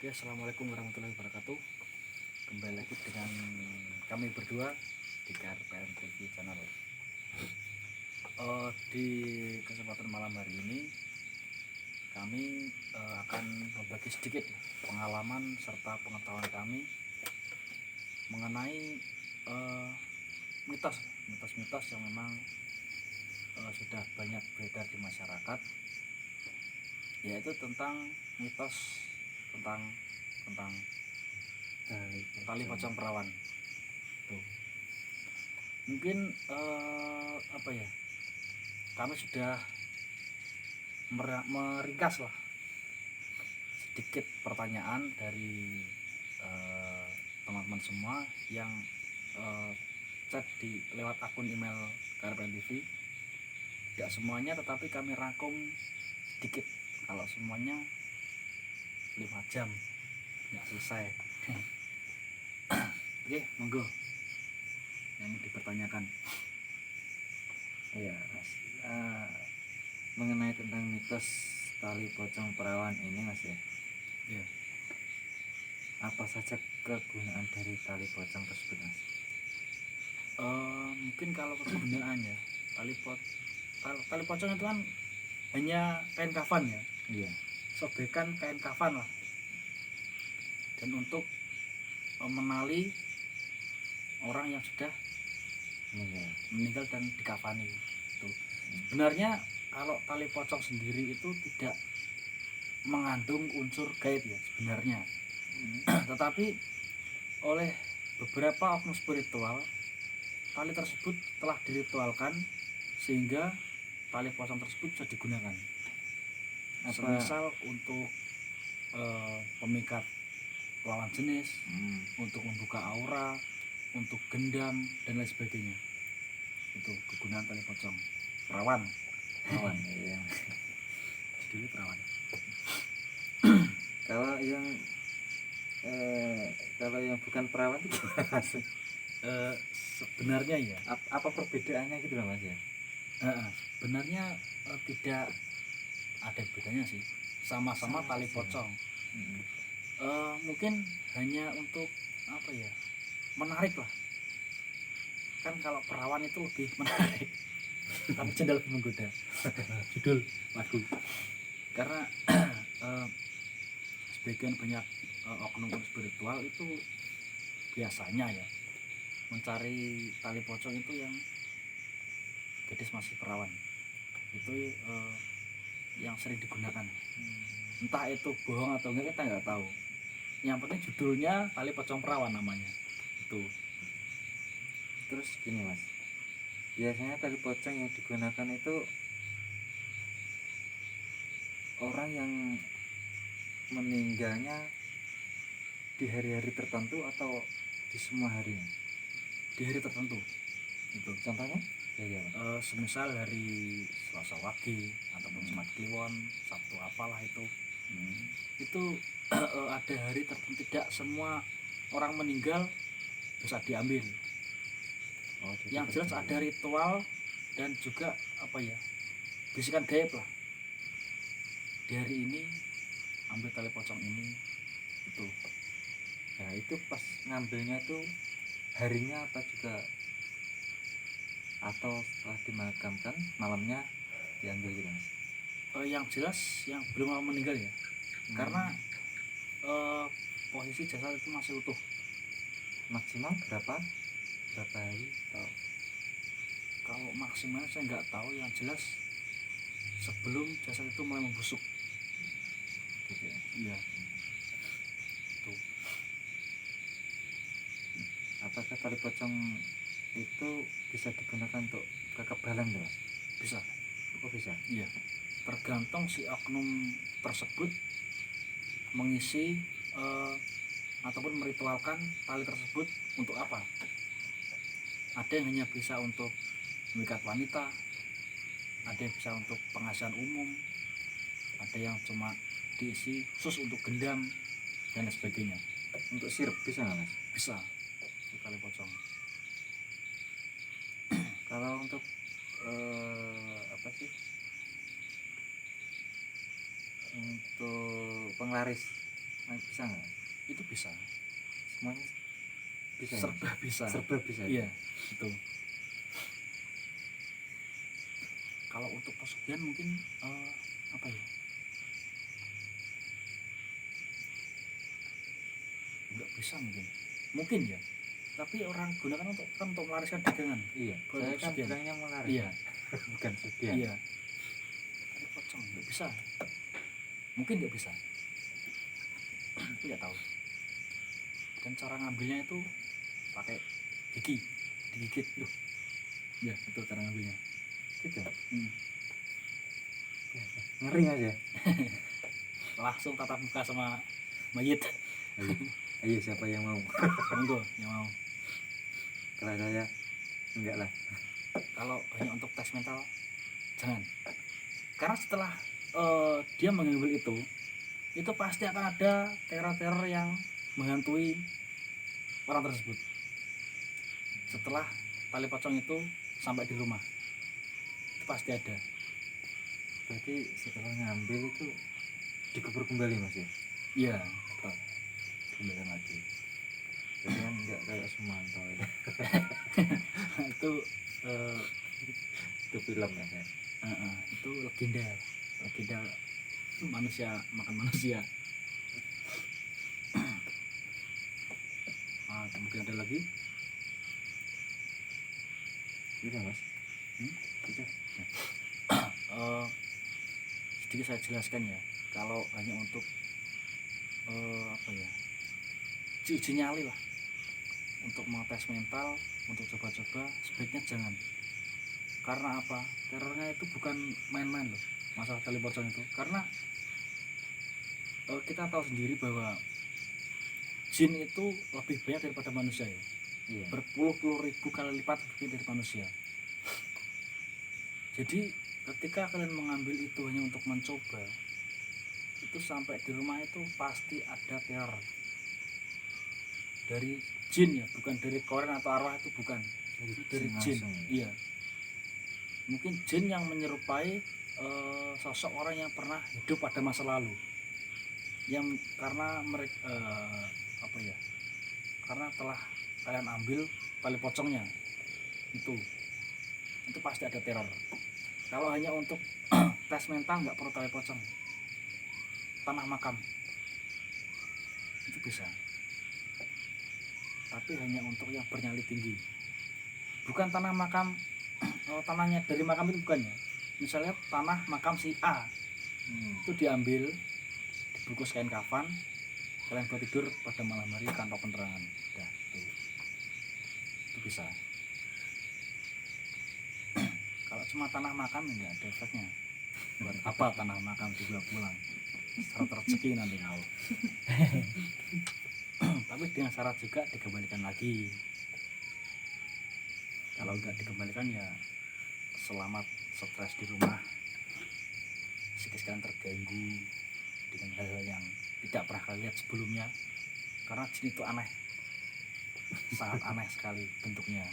Oke, assalamualaikum warahmatullahi wabarakatuh. Kembali lagi dengan kami berdua di KRPM TV Channel. Di kesempatan malam hari ini kami akan berbagi sedikit pengalaman serta pengetahuan kami mengenai mitos-mitos yang memang sudah banyak beredar di masyarakat, yaitu tentang mitos tentang tali pocong perawan. Tuh. Mungkin kami sudah meringkas lah sedikit pertanyaan dari teman-teman semua yang chat lewat akun email KRPM TV. Tidak semuanya, tetapi kami rangkum sedikit. Kalau semuanya 5 jam nggak selesai. Oke, monggo yang dipertanyakan. Iya, Mas. Mengenai tentang mitos tali pocong perawan ini, Mas ya. Ya. Apa saja kegunaan dari tali pocong tersebut, Mas? Mungkin kalau kegunaannya tali pocong itu kan hanya kain kafan ya. Iya. Sobekan kain kafan lah. Dan untuk menali orang yang sudah meninggal dan dikafani itu. Sebenarnya kalau tali pocong sendiri itu tidak mengandung unsur gaib ya sebenarnya. Tetapi oleh beberapa oknum spiritual, tali tersebut telah diritualkan sehingga tali pocong tersebut bisa digunakan. Semisal untuk pemikat lawan jenis, untuk membuka aura, untuk gendam dan lain sebagainya. Itu kegunaan tali pocong perawan. Iya. Jadi perawan. Kalau yang bukan perawan itu gimana sih? Sebenarnya ya, Apa perbedaannya gitu loh, Mas ya? sebenarnya tidak ada bedanya sih, sama-sama tali pocong. Mungkin hanya untuk menarik lah. Kan kalau perawan itu lebih menarik, tapi jendela lebih menggoda. Judul lagu. Karena sebagian banyak oknum spiritual itu biasanya ya mencari tali pocong itu yang gadis masih perawan. Itu yang sering digunakan. Entah itu bohong atau enggak kita nggak tahu. Yang penting judulnya tali pocong perawan namanya. Itu. Terus gini, Mas. Biasanya tali pocong yang digunakan itu orang yang meninggalnya di hari-hari tertentu atau di semua hari? Di hari tertentu. Itu. Contohnya? Semisal hari Selasa Wage ataupun Jumat Kliwon, Sabtu apalah itu. Itu ada hari tertentu, tidak semua orang meninggal bisa diambil. Yang jelas ada ritual dan juga bisikan gaib lah. Di hari ini ambil tali pocong ini itu. Nah, itu pas ngambilnya tuh harinya apa juga atau setelah dimakamkan malamnya diambil gitu, Mas? Yang jelas yang belum lama meninggal ya. Karena posisi jasad itu masih utuh. Maksimal berapa hari atau? Kalau maksimal saya nggak tahu, yang jelas sebelum jasad itu mulai membusuk Gitu ya. iya. Tuh. Apakah tali pocong itu bisa digunakan untuk kekebalan, Mas? Bisa. Kok bisa? Iya, tergantung si oknum tersebut mengisi ataupun meritualkan tali tersebut untuk apa. Ada yang hanya bisa untuk mengikat wanita, ada yang bisa untuk pengasihan umum, ada yang cuma diisi khusus untuk gendam dan lain sebagainya. Untuk sirup bisa nggak, Mas? Bisa tali pocong. Kalau untuk untuk penglaris Bisa nggak? Itu bisa, Semuanya bisa ya? serba bisa. Serba bisa ya? Iya, itu. Kalau untuk pesugihan mungkin apa ya? Nggak bisa mungkin. Mungkin ya. Tapi orang gunakan untuk melarikan dagangan. Iya, Bukan saya untuk kan pesugihan. bilangnya menarik. Iya, Bukan sugihan. iya. Tali pocong nggak bisa. Mungkin nggak bisa. Aku nggak tahu. Dan cara ngambilnya itu pakai gigi, digigit. Loh. Ya, itu cara ngambilnya. Gitu. Hmm. Ngeri aja. Langsung tatap muka sama mayit. Ayo, ayo siapa yang mau? Monggo yang mau. Kalau saya enggak lah. Kalau hanya untuk tes mental jangan. Karena setelah dia mengambil itu pasti akan ada teror-teror yang menghantui orang tersebut. Setelah tali pocong itu sampai di rumah, itu pasti ada. Berarti setelah ngambil itu dikubur kembali Mas ya? Iya, betul. Kembalikan lagi. Jadi kan enggak kayak Sumanto ya. Itu Itu film ya saya. itu legenda manusia makan manusia. Kemudian ada lagi. Gitu Mas. Gitu. Sedikit saya jelaskan ya. Kalau hanya untuk apa ya, uji nyali lah, untuk mengetes mental, untuk coba-coba, sebaiknya jangan. Karena apa? Terornya itu bukan main-main loh, masalah tali pocong itu. Karena kita tahu sendiri bahwa jin itu lebih banyak daripada manusia ya. Iya. Berpuluh-puluh ribu kali lipat lebih dari manusia. Jadi ketika kalian mengambil itu hanya untuk mencoba, itu sampai di rumah itu pasti ada teror dari jin ya, bukan dari koren atau arwah, itu bukan, dari jin. Langsung. Iya, mungkin jin yang menyerupai sosok orang yang pernah hidup pada masa lalu, yang karena mereka apa ya, karena telah kalian ambil tali pocongnya itu pasti ada teror. Kalau hanya untuk tes mental nggak perlu tali pocong, tanah makam itu bisa, tapi hanya untuk yang bernyali tinggi, bukan tanah makam tanahnya dari makam itu, bukan ya. Misalnya tanah makam si A itu diambil, dibungkus kain kafan, kalian buat tidur pada malam hari tanpa penerangan, udah itu bisa. Kalau cuma tanah makam ya nggak ada efeknya. Buat apa tanah makam dibawa pulang? Syarat rezeki nanti kau. Tapi dengan syarat juga dikembalikan lagi. Kalau nggak dikembalikan ya selamat stres di rumah, psikis kalian terganggu dengan hal-hal yang tidak pernah kalian lihat sebelumnya. Karena jin itu aneh, sangat aneh sekali bentuknya.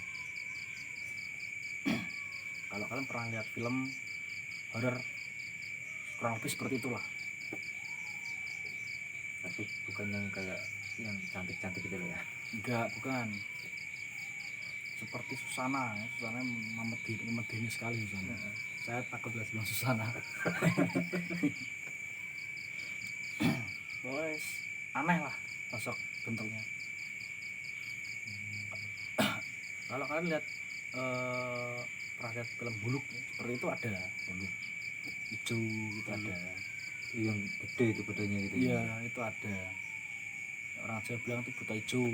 Kalau kalian pernah lihat film horor, kurang lebih seperti itulah. Tapi bukan yang kayak yang cantik-cantik gitu loh ya? Enggak, bukan. Seperti Susana memedeni sekali Susana. Saya takut lihat film Susana. Boys, aneh lah sosok bentuknya. Kalau kalian lihat pernah lihat film Buluk ya, seperti itu ada Buluk hijau itu ada. Yang gede itu badannya gitu. Iya, itu ada. Orang Jawa bilang itu buta hijau,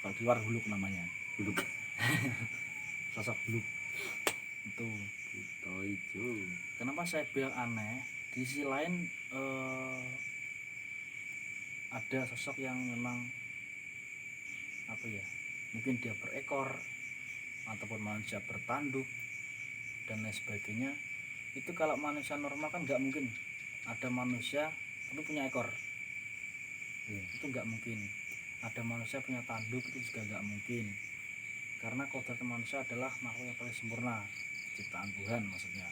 kalau di luar Buluk namanya. Buluk. Sosok Buluk itu Buta hijau. kenapa saya bilang aneh, di sisi lain ada sosok yang memang apa ya, mungkin dia berekor ataupun manusia bertanduk dan lain sebagainya. Itu kalau manusia normal kan nggak mungkin ada manusia tapi punya ekor ya, itu nggak mungkin. Ada manusia punya tanduk, itu juga nggak mungkin, karena kodrat manusia adalah makhluk yang paling sempurna, ciptaan Tuhan maksudnya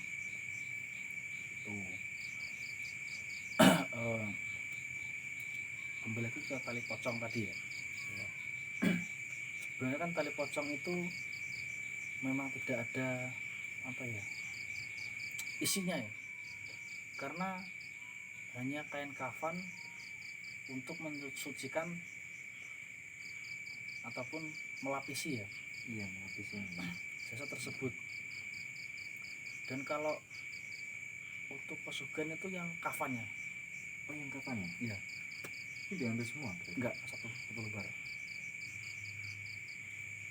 itu. kembali lagi ke tali pocong tadi ya. Iya. Sebenarnya kan tali pocong itu memang tidak ada apa ya isinya ya, karena hanya kain kafan untuk mensucikan ataupun melapisi ya Iya, melapisnya. jasad tersebut. Dan kalau untuk pesugihan itu yang kafannya, Oh, yang kapan ya? iya, Itu diambil semua berarti? enggak satu lembar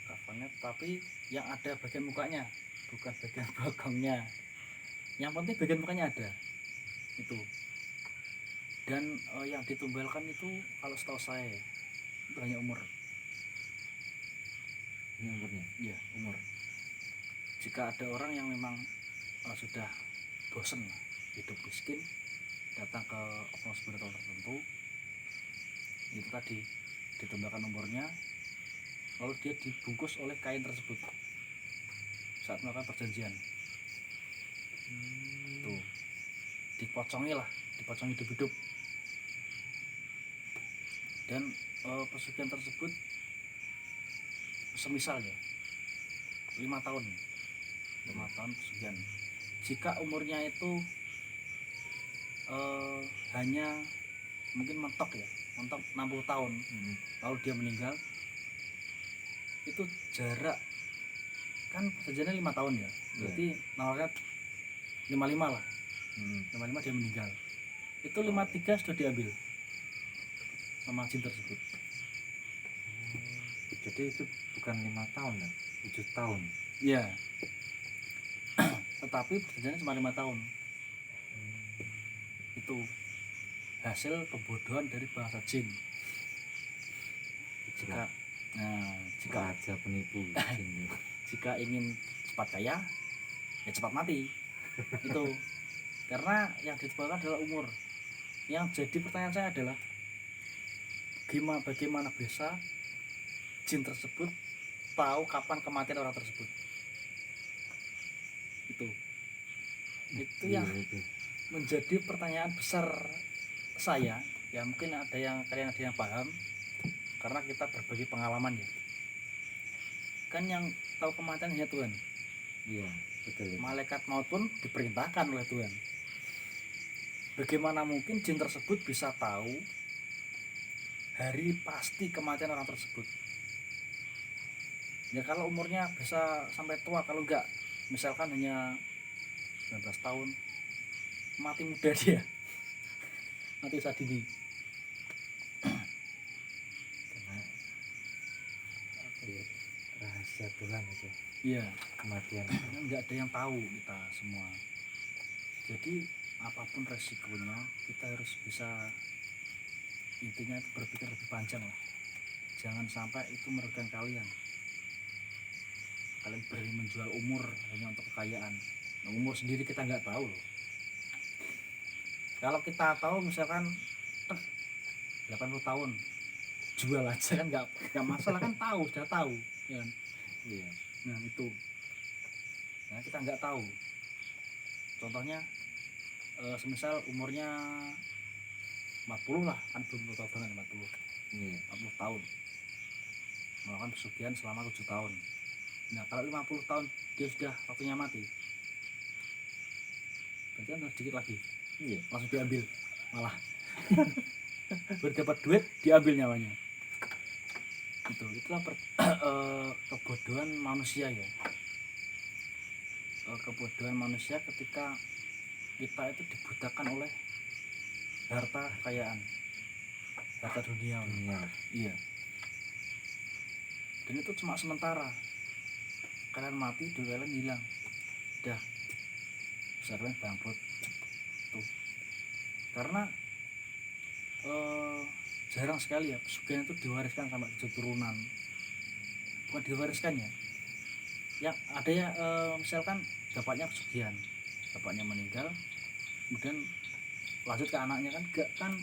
kafannya, tapi yang ada bagian mukanya, bukan bagian belakangnya. Yang penting bagian mukanya ada itu. Dan yang ditumbalkan itu kalau setahu saya ya, itu hanya umur. Ini umurnya. Iya, umur. Jika ada orang yang memang sudah bosan lah hidup miskin, datang ke oknum spiritual tertentu, itu tadi ditambahkan umurnya, lalu dia dibungkus oleh kain tersebut saat melakukan perjanjian. Tuh, dipocongi hidup-hidup. Dan pesugihan tersebut semisal ya 5 tahun pesugihan. Jika umurnya itu hanya mungkin mentok 60 tahun, lalu dia meninggal, itu jarak kan perjanjiannya 5 tahun ya, berarti nawarnya 55 lah. 55 dia meninggal, itu 53 sudah diambil sama jin tersebut. Jadi itu bukan 5 tahun ya, 7 tahun. Iya. Tetapi perjanjiannya cuma 5 tahun. Itu hasil kebodohan dari bangsa jin. Jika aja penipu jin. Jika ingin cepat kaya, ya cepat mati. Itu karena yang ditemukan adalah umur. Yang jadi pertanyaan saya adalah bagaimana bisa jin tersebut tahu kapan kematian orang tersebut. Itu yang menjadi pertanyaan besar saya. Ya mungkin kalian ada yang paham, karena kita berbagi pengalaman ya. Kan yang tahu kematian hanya Tuhan. Iya, betul. Malaikat maut pun diperintahkan oleh Tuhan. Bagaimana mungkin jin tersebut bisa tahu hari pasti kematian orang tersebut? Ya kalau umurnya bisa sampai tua, kalau enggak misalkan hanya 19 tahun, mati muda dia. Mati saat dini. Karena rahasia Tuhan itu. Iya, Kematian. kan enggak ada yang tahu, kita semua. Jadi apapun resikonya, kita harus bisa, intinya itu berpikir lebih panjang lah. Jangan sampai itu merugikan kalian. Kalian berani menjual umur hanya untuk kekayaan. Nah, umur sendiri kita nggak tahu loh. Kalau kita tahu misalkan 80 tahun, jual aja kan nggak masalah, kan sudah tahu ya kan? Iya. Nah itu, nah kita nggak tahu. Contohnya semisal umurnya 40 lah, kan belum tahu banget 40. Iya. 40 tahun melakukan pesugihan selama 7 tahun. Nah kalau 50 tahun dia sudah waktunya mati, berarti kan sedikit lagi. Iya. Langsung diambil malah. Berdapat duit diambil nyawanya. Itulah kebodohan manusia ya. Kebodohan manusia ketika kita itu dibutakan oleh harta kekayaan, harta dunia. Iya. Dan itu cuma sementara. Kalian mati, duit kalian hilang. Udah. Besar banget bangkrut. Tuh. Karena jarang sekali ya pesugihan itu diwariskan sampai keturunan. Bukan diwariskan ya. Yang ada ya misalkan bapaknya pesugihan, bapaknya meninggal, kemudian lanjut ke anaknya, kan enggak, kan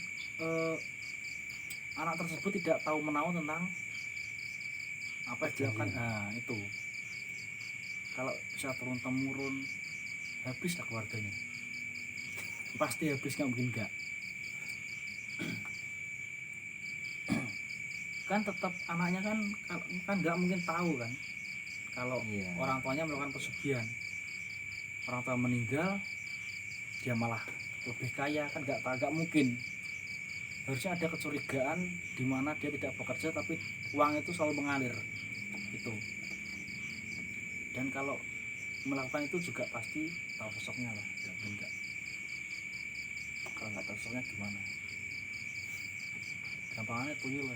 anak tersebut tidak tahu menahu tentang apa yang dilakukan. Nah itu kalau bisa turun temurun, habis lah keluarganya, pasti habis, nggak mungkin enggak. kan tetap anaknya kan nggak mungkin tahu kan kalau Iya. orang tuanya melakukan pesugihan. Orang tua meninggal dia malah lebih kaya, kan nggak mungkin. Harusnya ada kecurigaan di mana dia tidak bekerja tapi uang itu selalu mengalir itu. Dan kalau melakukan itu juga pasti tahu sosoknya lah, enggak. Kalau nggak tahu sosoknya gimana? Gampangannya tuyul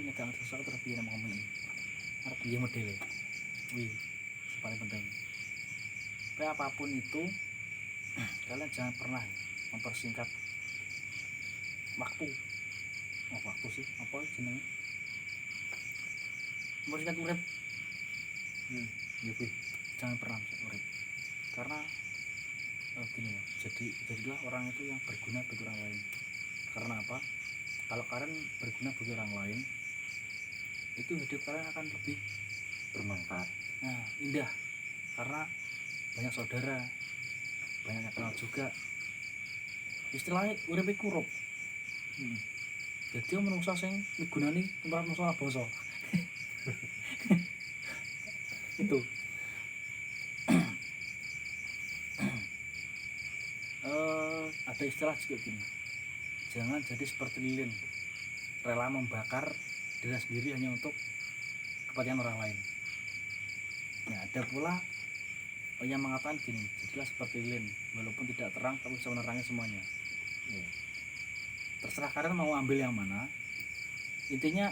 nyegang sesuatu terus piye ngomong ini. Arep piye modele. Wih, paling penting. Tapi apapun itu kalian jangan pernah mempersingkat waktu. Waktu sih apa jenenge? Mempersingkat urip. Ya kuwi, jangan pernah mempersingkat urip. Karena gini ya, jadilah orang itu yang berguna bagi orang lain. Karena apa? Kalau kalian berguna bagi orang lain, itu hidup kalian akan lebih bermanfaat. Nah, indah. Karena banyak saudara, banyak yang kenal juga. Istilahnya urip iku rup. Jadi menungsa sing migunani tempat menungsa basa. Itu. Ada istilah juga gini. Jangan jadi seperti lilin, rela membakar diri sendiri hanya untuk kepentingan orang lain. Nah, ada pula yang mengatakan gini, jadilah seperti lilin, walaupun tidak terang tapi bisa menerangi semuanya. Terserah kalian mau ambil yang mana. Intinya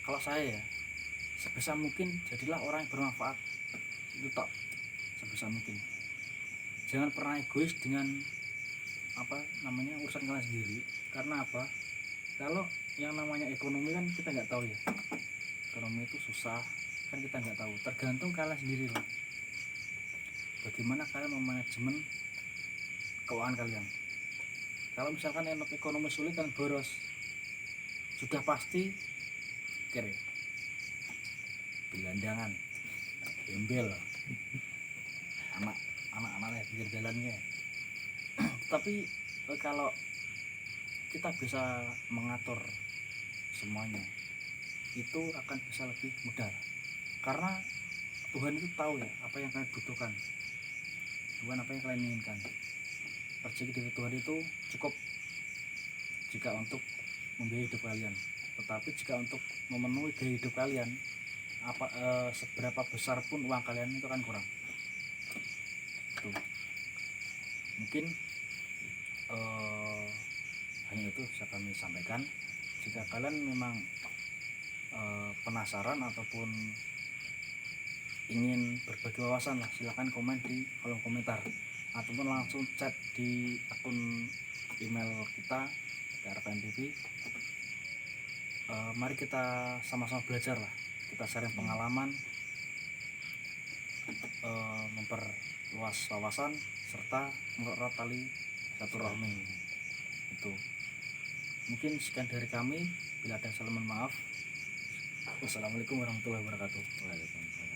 kalau saya ya, sebisa mungkin jadilah orang yang bermanfaat. Itu tak sebisa mungkin. Jangan pernah egois dengan urusan kalian sendiri. Karena apa? Kalau yang namanya ekonomi kan kita nggak tahu ya. Ekonomi itu susah, kan kita nggak tahu. Tergantung kalian sendiri lah. Bagaimana kalian memanajemen keuangan kalian. Kalau misalkan ekonomi sulit dan boros, sudah pasti kere gelandangan, gembel, anak-anaknya pinggir jalannya. Tapi kalau kita bisa mengatur semuanya, itu akan bisa lebih mudah. Karena Tuhan itu tahu ya apa yang kalian butuhkan, Tuhan apa yang kalian inginkan. Rezeki dari Tuhan itu cukup jika untuk membiayai hidup kalian, tetapi jika untuk memenuhi gaya hidup kalian, seberapa besar pun uang kalian itu akan kurang. Tuh. Mungkin hanya itu bisa kami sampaikan. Jika kalian memang penasaran ataupun ingin berbagi wawasan lah, silahkan komen di kolom komentar ataupun langsung chat di akun email kita RPN TV. Mari kita sama-sama belajar lah, kita sharing pengalaman, memperluas wawasan serta mempererat tali silaturahmi. Itu mungkin sekian dari kami. Bila ada salah mohon maaf. Wassalamualaikum warahmatullahi wabarakatuh. Waalaikumsalam.